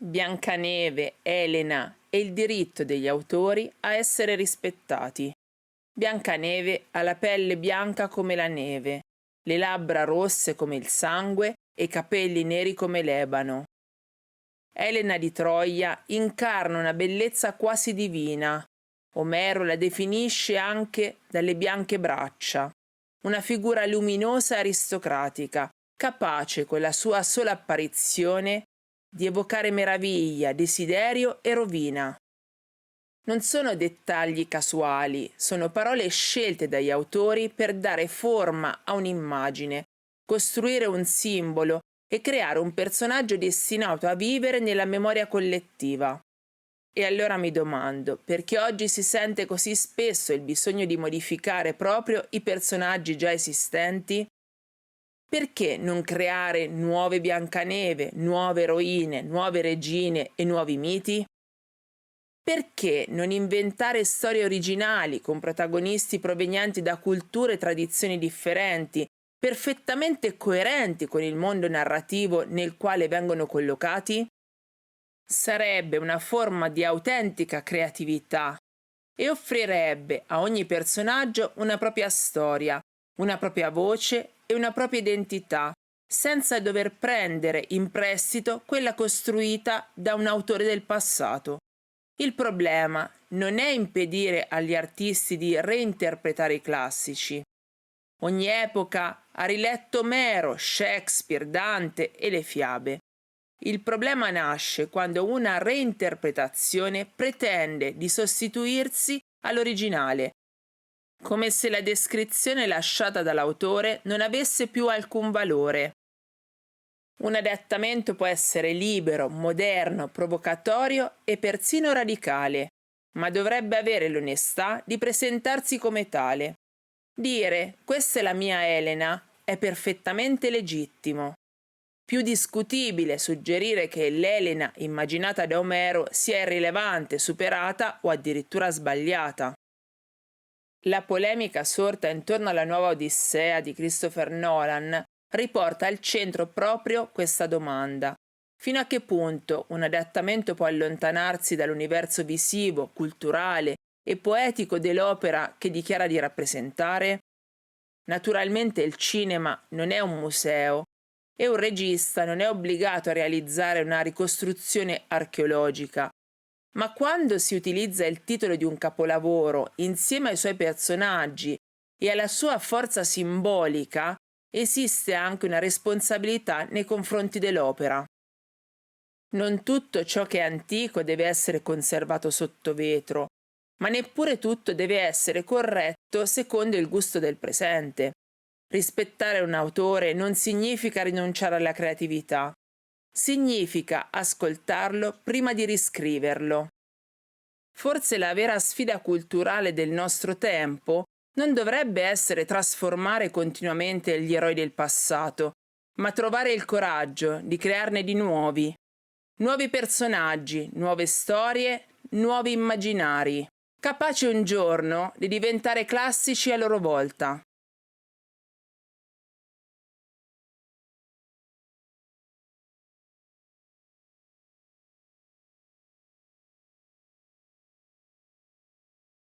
Biancaneve, Elena e il diritto degli autori a essere rispettati. Biancaneve ha la pelle bianca come la neve, le labbra rosse come il sangue e i capelli neri come l'ebano. Elena di Troia incarna una bellezza quasi divina. Omero la definisce anche dalle bianche braccia, una figura luminosa e aristocratica, capace con la sua sola apparizione di evocare meraviglia, desiderio e rovina. Non sono dettagli casuali, sono parole scelte dagli autori per dare forma a un'immagine, costruire un simbolo e creare un personaggio destinato a vivere nella memoria collettiva. E allora mi domando, perché oggi si sente così spesso il bisogno di modificare proprio i personaggi già esistenti? Perché non creare nuove Biancaneve, nuove eroine, nuove regine e nuovi miti? Perché non inventare storie originali con protagonisti provenienti da culture e tradizioni differenti, perfettamente coerenti con il mondo narrativo nel quale vengono collocati? Sarebbe una forma di autentica creatività e offrirebbe a ogni personaggio una propria storia, una propria voce e una propria identità, senza dover prendere in prestito quella costruita da un autore del passato. Il problema non è impedire agli artisti di reinterpretare i classici. Ogni epoca ha riletto Omero, Shakespeare, Dante e le fiabe. Il problema nasce quando una reinterpretazione pretende di sostituirsi all'originale, come se la descrizione lasciata dall'autore non avesse più alcun valore. Un adattamento può essere libero, moderno, provocatorio e persino radicale, ma dovrebbe avere l'onestà di presentarsi come tale. Dire «questa è la mia Elena» è perfettamente legittimo. Più discutibile suggerire che l'Elena immaginata da Omero sia irrilevante, superata o addirittura sbagliata. La polemica sorta intorno alla nuova Odissea di Christopher Nolan riporta al centro proprio questa domanda. Fino a che punto un adattamento può allontanarsi dall'universo visivo, culturale e poetico dell'opera che dichiara di rappresentare? Naturalmente il cinema non è un museo e un regista non è obbligato a realizzare una ricostruzione archeologica. Ma quando si utilizza il titolo di un capolavoro insieme ai suoi personaggi e alla sua forza simbolica, esiste anche una responsabilità nei confronti dell'opera. Non tutto ciò che è antico deve essere conservato sotto vetro, ma neppure tutto deve essere corretto secondo il gusto del presente. Rispettare un autore non significa rinunciare alla creatività, significa ascoltarlo prima di riscriverlo. Forse la vera sfida culturale del nostro tempo non dovrebbe essere trasformare continuamente gli eroi del passato, ma trovare il coraggio di crearne di nuovi. Nuovi personaggi, nuove storie, nuovi immaginari, capaci un giorno di diventare classici a loro volta.